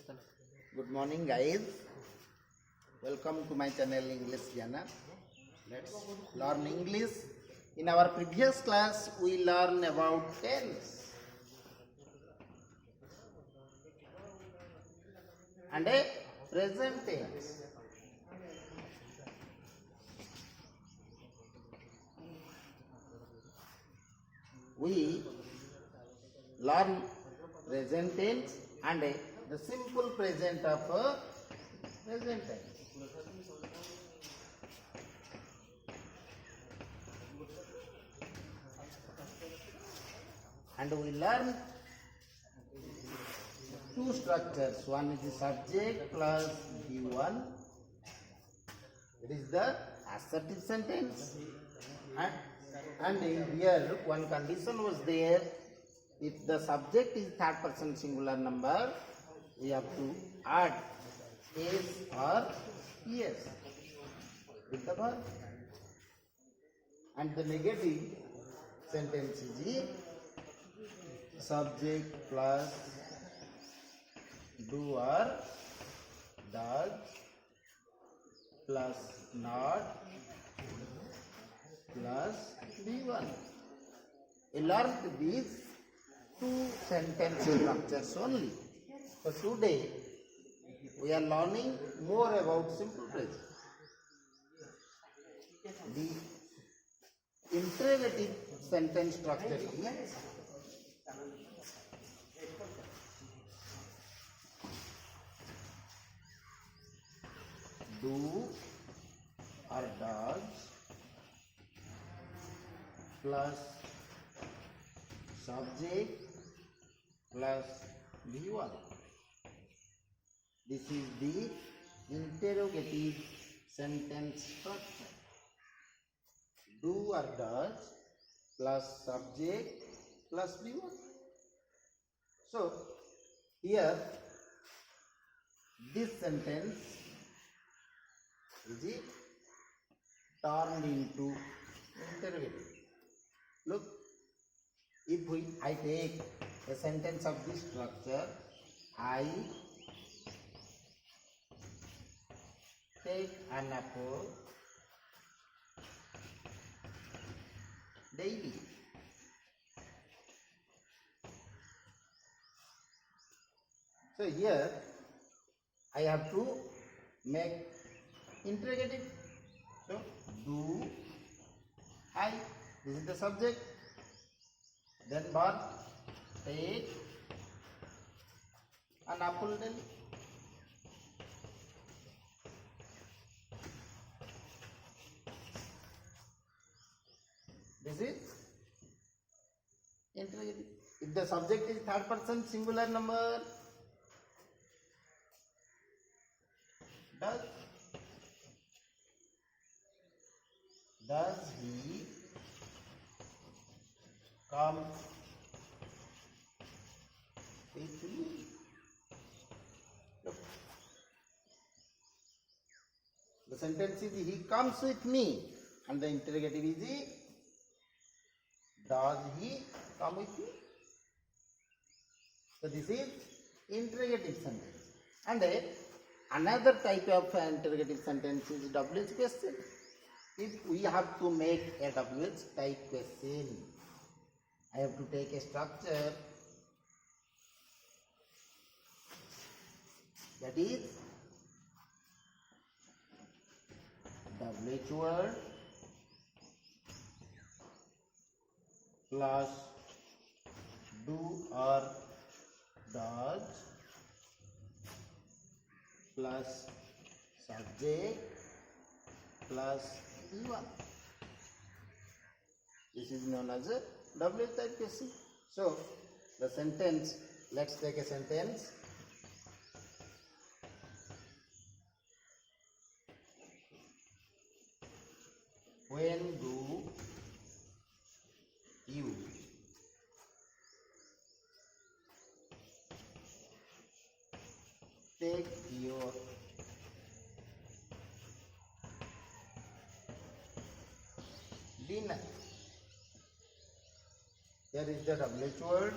Good morning, guys. Welcome to my channel English Jana. Let's learn English. In our previous class, we learned about tense and a present tense. We learn present tense and the simple present of present tense. And we learn two structures. One is the subject plus V1. It is the assertive sentence. And here one condition was there. If the subject is third person singular number, we have to add s or es with the verb. And the negative sentence is the subject plus do or does plus not plus V1. We learned these two sentence structures only. So today we are learning more about simple present. The interrogative sentence structure is do or does plus subject plus V1. This is the interrogative sentence structure. Do or does plus subject plus V1. So here this sentence is it turned into interrogative. Look, if I take a sentence of this structure, I take an apple daily. So here I have to make interrogative. So do I, this is the subject, then verb, take an apple daily. This is interrogative. If the subject is third person singular number, does he come with me? Look. The sentence is he comes with me, and the interrogative is does he come with me? So this is interrogative sentence. And another type of interrogative sentence is WH question. If we have to make a WH type question, I have to take a structure that is WH word plus do or does plus subject plus V1. This is known as a WH type question. So the sentence, let's take a sentence. When do you take your dinner? Here is the WH word,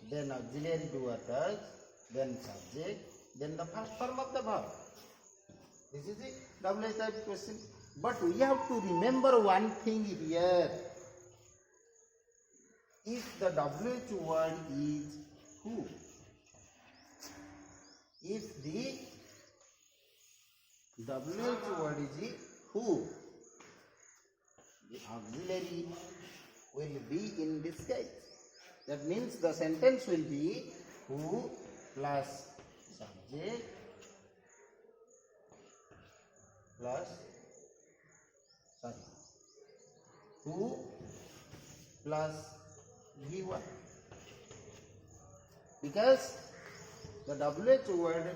then auxiliary do or does, then subject, then the first form of the verb. This is the WH type question. But we have to remember one thing here. If the WH word is who, if the WH word is the who, the auxiliary will be in this case. That means the sentence will be who plus subject plus who plus V1, because the WH word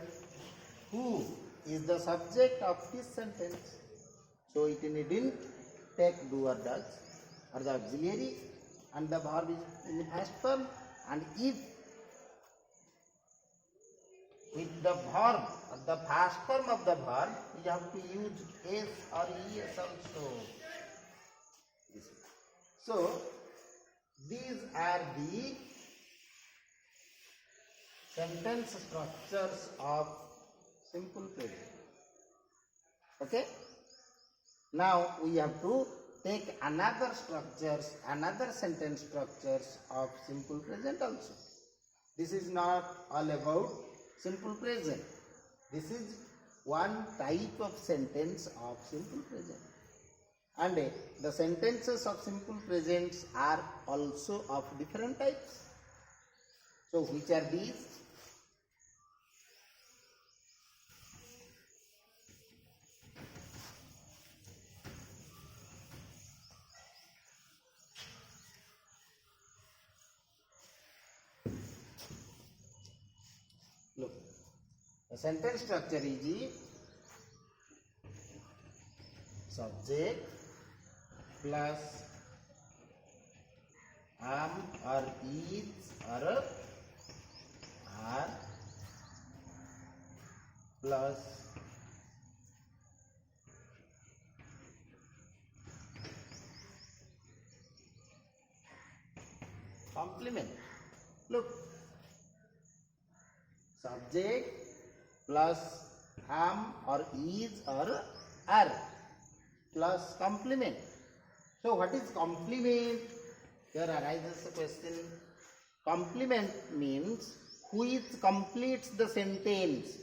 who is the subject of this sentence, so it needn't take do or does or the auxiliary, and the verb is in the past form. And if with the verb or the past form of the verb, we have to use S or ES also. So these are the sentence structures of simple present. Okay? Now we have to take another sentence structures of simple present also. This is not all about simple present. This is one type of sentence of simple present. And the sentences of simple presents are also of different types. So which are these? Look, the sentence structure is the subject plus am or is or are plus complement. Look, subject plus am or is or are plus complement. So what is complement? Here arises a question. Complement means which completes the sentence.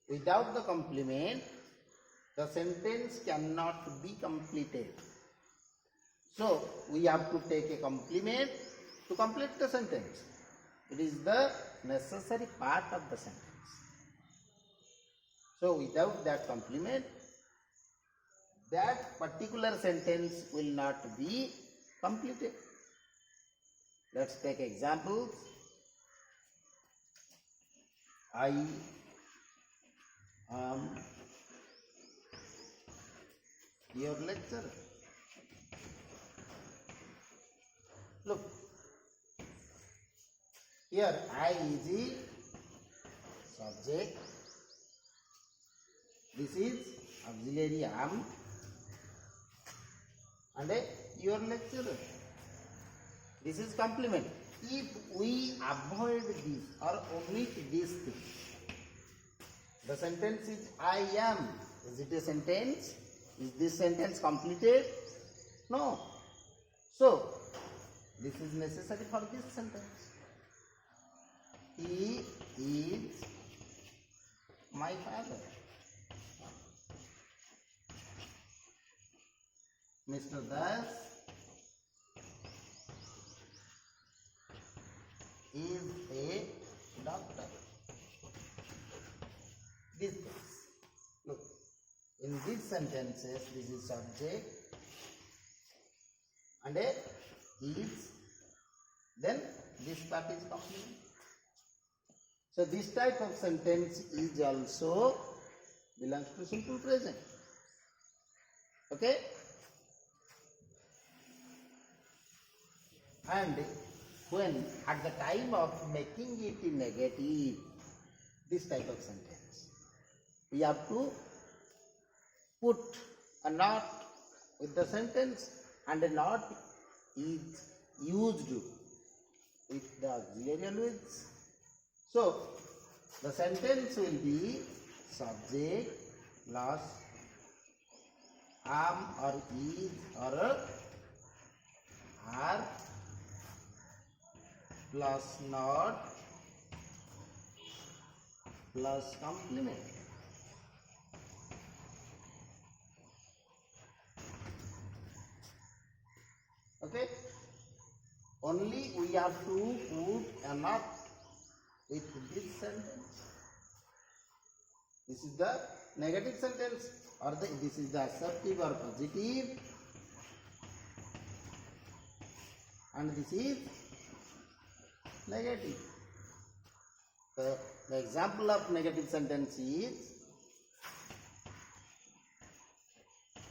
Without the complement, the sentence cannot be completed. So we have to take a complement to complete the sentence. It is the necessary part of the sentence. So without that complement, that particular sentence will not be completed. Let's take examples. I am your lecturer. Look, here I is the subject. This is auxiliary am, and your lecturer. This is complement. If we avoid this or omit this thing, the sentence is I am. Is it a sentence? Is this sentence completed? No. So, this is necessary for this sentence. He is my father. Mr. Das is a doctor. This case. Look, in these sentences, this is subject and a is, then this part is complement. So this type of sentence is also belongs to simple present. Okay? And when at the time of making it negative, this type of sentence, we have to put a not with the sentence, and a not is used with the auxiliary always. So the sentence will be subject plus am or is or are plus not plus complement. Okay, only we have to put a not with this sentence. This is the negative sentence, or this is the assertive or positive, and this is negative. So the example of negative sentence is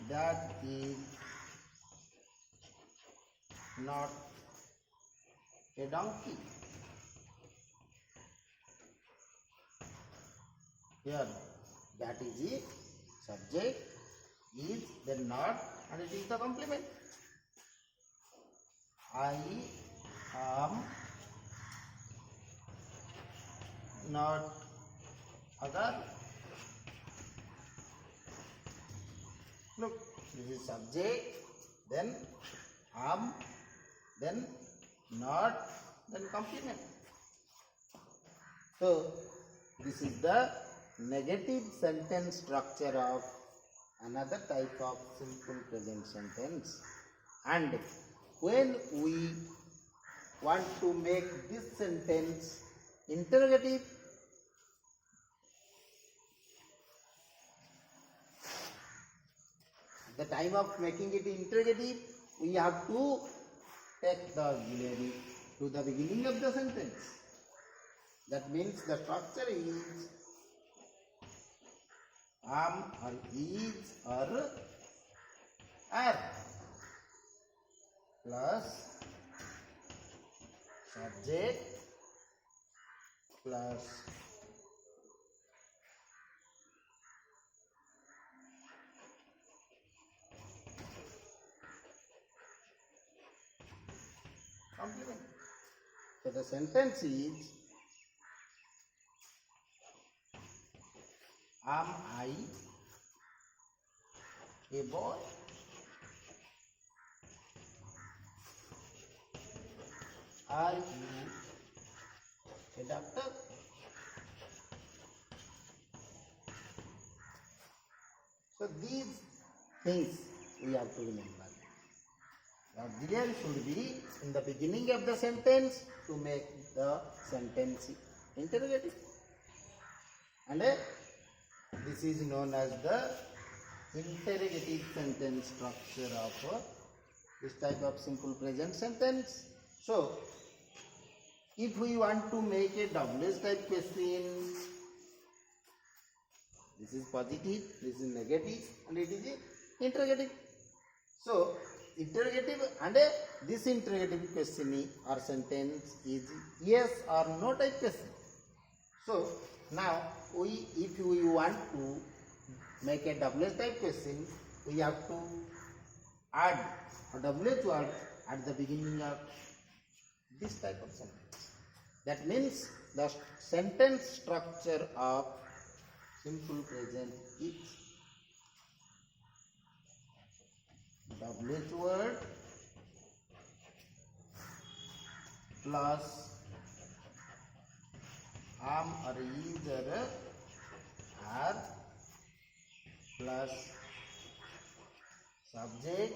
that is not a donkey. Here that is it, subject is, then not, and it is the complement. I am not a girl. Look, this is subject, then am, then not, then complement. So this is the negative sentence structure of another type of simple present sentence. And when we want to make this sentence interrogative, at the time of making it interrogative, we have to take the auxiliary to the beginning of the sentence. That means the structure is am or is or are plus subject plus complement. So the sentence is, am I a boy? Are you a doctor? So these things we have to remember. The auxiliary should be in the beginning of the sentence to make the sentence interrogative. And this is known as the interrogative sentence structure of this type of simple present sentence. So, if we want to make a WH type question, this is positive, this is negative, and it is interrogative. So, interrogative and this interrogative question or sentence is yes or no type question. So, now if we want to make a WH type question, we have to add a WH word at the beginning of this type of sentence. That means the sentence structure of simple present is WH word plus am or is or are plus subject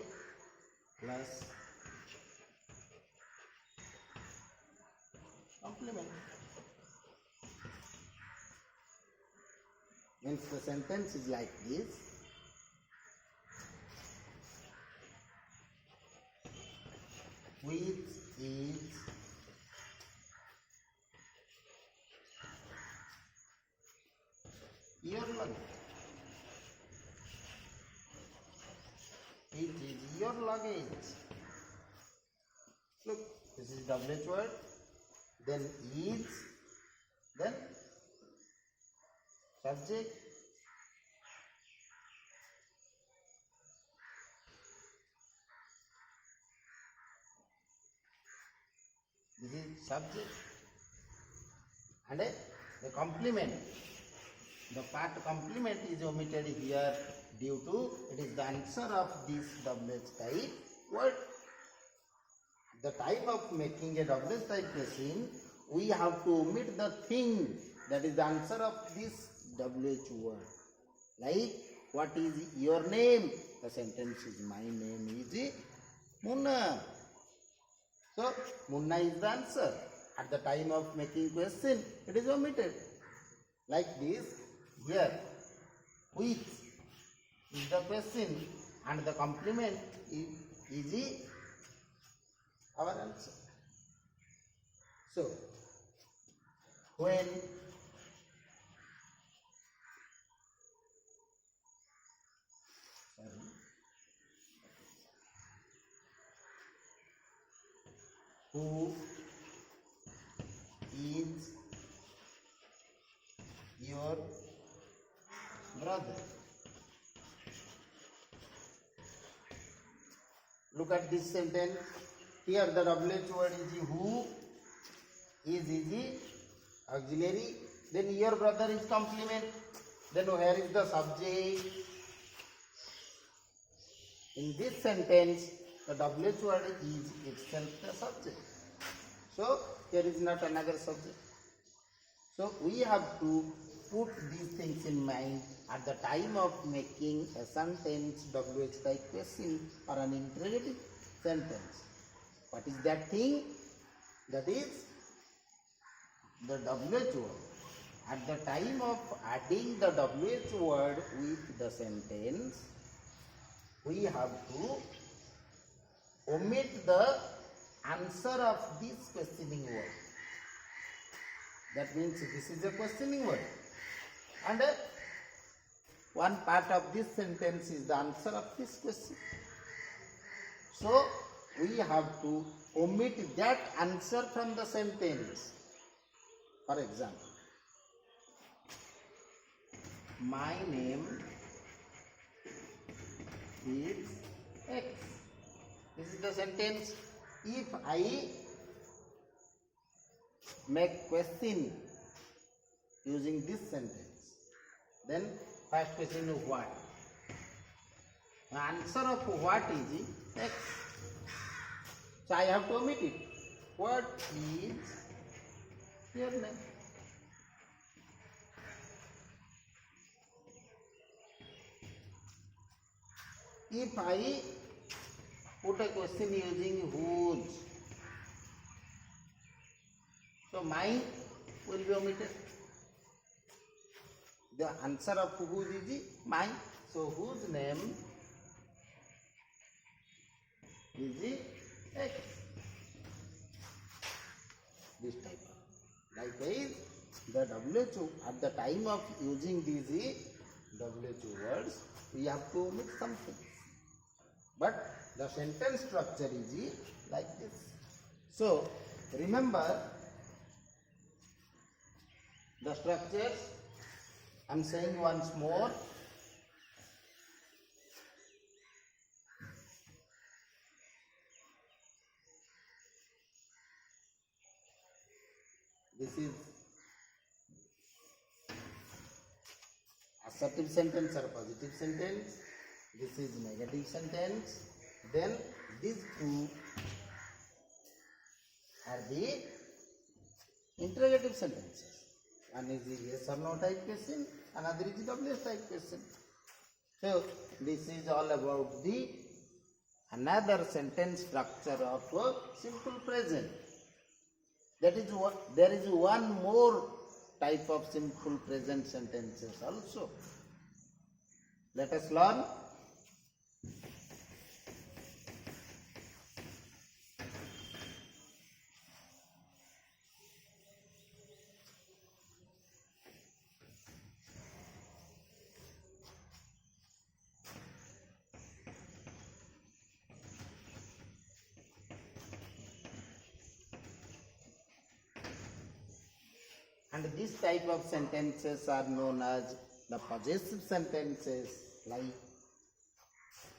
plus complement. Means the sentence is like this. Which is your luggage? It is your luggage. Look, this is WH word, then is, then subject, this is subject, and The complement, the part complement is omitted here due to it is the answer of this WH type word. The type of making a WH type question, we have to omit the thing that is the answer of this WH word. Like, what is your name? The sentence is my name is Munna. So, Munna is the answer. At the time of making question, it is omitted. Like this, here, which is the question and the complement is our answer. So, when who is your brother? Look at this sentence. Here the WH word is who, is auxiliary, then your brother is complement, then where is the subject? In this sentence, the WH word is itself the subject. So, there is not another subject. So, we have to put these things in mind at the time of making a sentence WH type question or an interrogative sentence. What is that thing? That is the WH word. At the time of adding the WH word with the sentence, we have to omit the answer of this questioning word. That means this is a questioning word. And one part of this sentence is the answer of this question. So, we have to omit that answer from the sentence. For example, my name is X. This is the sentence. If I make question using this sentence, then first question is what? The answer of what is X. So I have to omit it. What is your name? If I put a question using whose, so mine will be omitted. The answer of whose is mine. So whose name is X. This type. Likewise, the WHO at the time of using these WHO words, we have to omit something. But the sentence structure is like this. So, remember the structures. I am saying once more. This is assertive sentence or positive sentence. This is negative sentence. Then these two are the interrogative sentences. One is the yes or no type question, another is the WH type question. So this is all about the another sentence structure of simple present. That is what there is one more type of simple present sentences also. Let us learn. And this type of sentences are known as the possessive sentences, like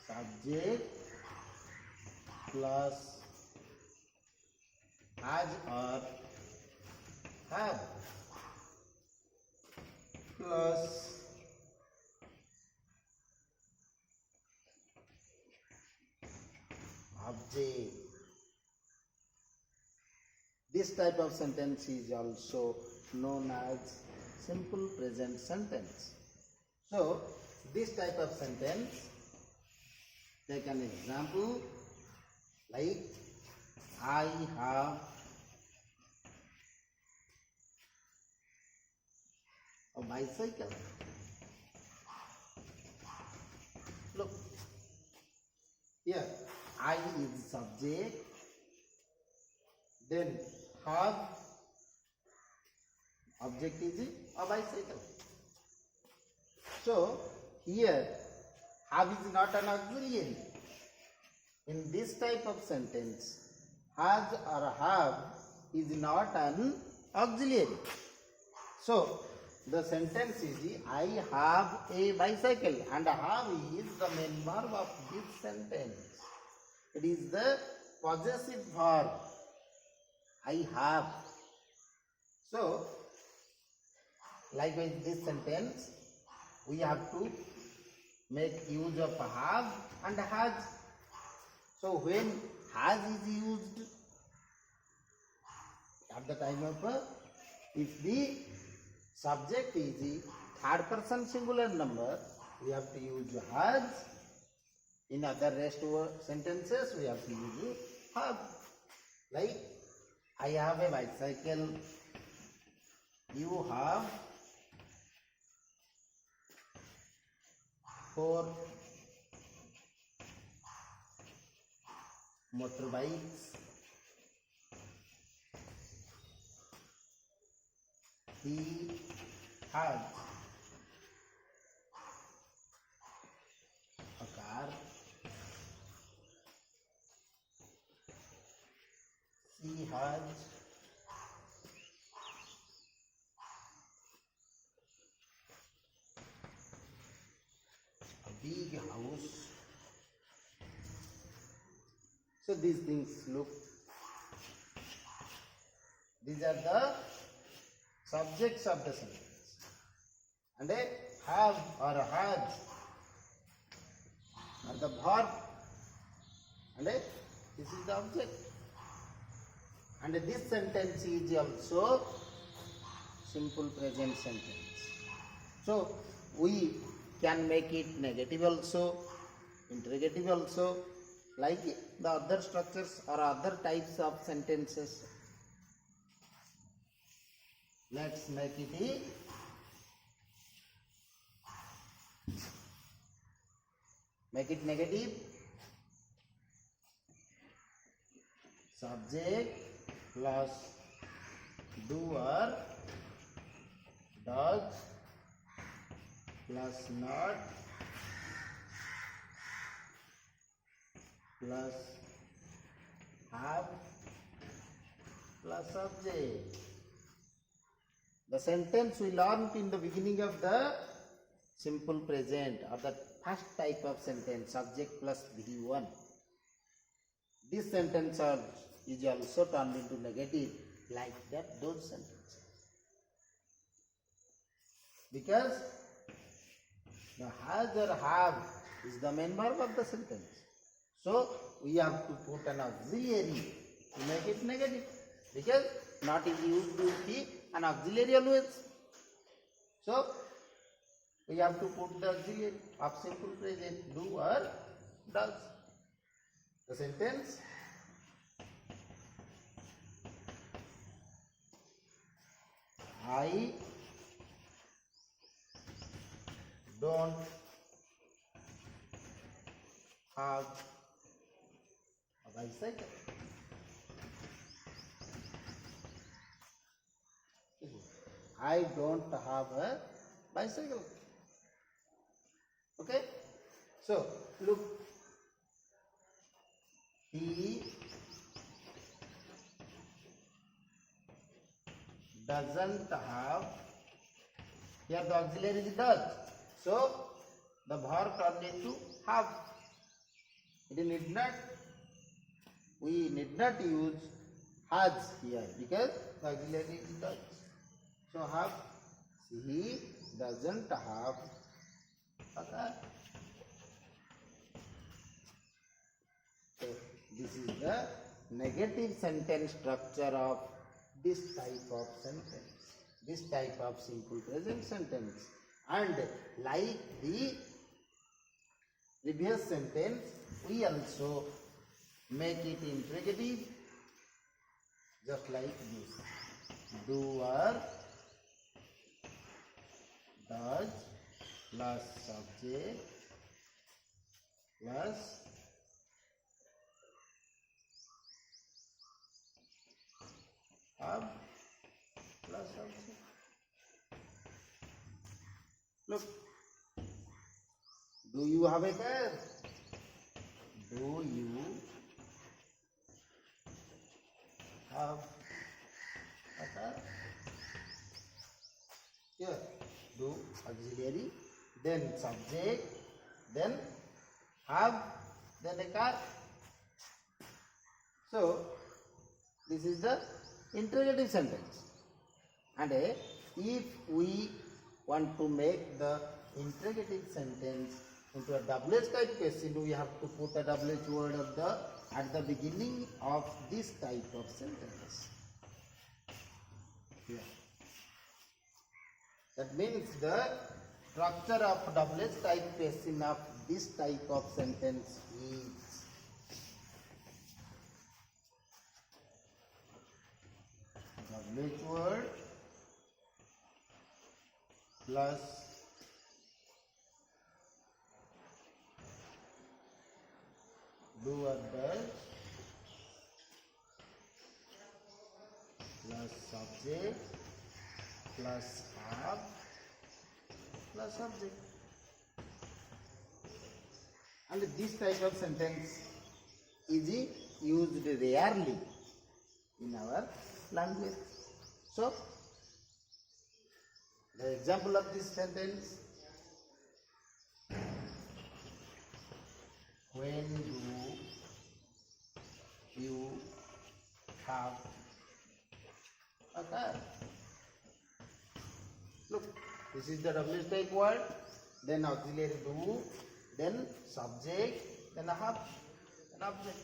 subject plus has or have. plus object. This type of sentence is also known as simple present sentence. So, this type of sentence, take an example like I have a bicycle. Look, here I is subject, then have object is a bicycle. So here have is not an auxiliary. In this type of sentence, has or have is not an auxiliary. So the sentence is I have a bicycle, and have is the main verb of this sentence. It is the possessive verb. I have. So likewise this sentence we have to make use of have and has. So when has is used at the time of if the subject is the third person singular number, we have to use has. In other rest sentences we have to use have. Like I have a bicycle, you have 4 motorbikes, he has a car, she has a big house. So these things look, these are the subjects of the sentence, and a have or has are the verb, and this is the object. And this sentence is also simple present sentence. So we can make it negative also, interrogative also, like the other structures or other types of sentences. Let's make it negative. Subject plus doer, does plus not plus have plus subject. The sentence we learned in the beginning of the simple present or the first type of sentence, subject plus V1. This sentence is also turned into negative like that, those sentences. Because the has or have is the main verb of the sentence. So we have to put an auxiliary to make it negative, because not is used to be an auxiliary always. So we have to put the auxiliary of simple present, do or does. The sentence I don't have a bicycle. I don't have a bicycle. Okay? So, look. He doesn't have, here the auxiliary is does. So, the verb turned into have. It need not, we need not use has here because the auxiliary is does. So, have He doesn't have a car. So this is the negative sentence structure of this type of sentence, this type of simple present sentence. And like the previous sentence, we also make it interrogative, just like this. Doer does plus subject plus have plus subject. Look, do you have a car? Do you have a car? Here, do auxiliary, then subject, then have, then a car. So, this is the interrogative sentence. And if we want to make the interrogative sentence into a WH type question, we have to put a WH word at the beginning of this type of sentence. Here. That means the structure of WH type question of this type of sentence is WH word plus doer does plus subject plus have plus subject. And this type of sentence is used rarely in our language. So, the example of this sentence: when do you have a car? Look, this is the WH type word, then auxiliary do, then subject, then have, then object.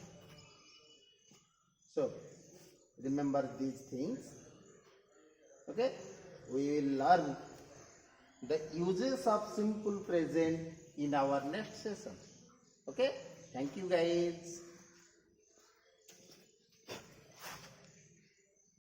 So, remember these things. Okay, we will learn the uses of simple present in our next session. Okay, thank you guys.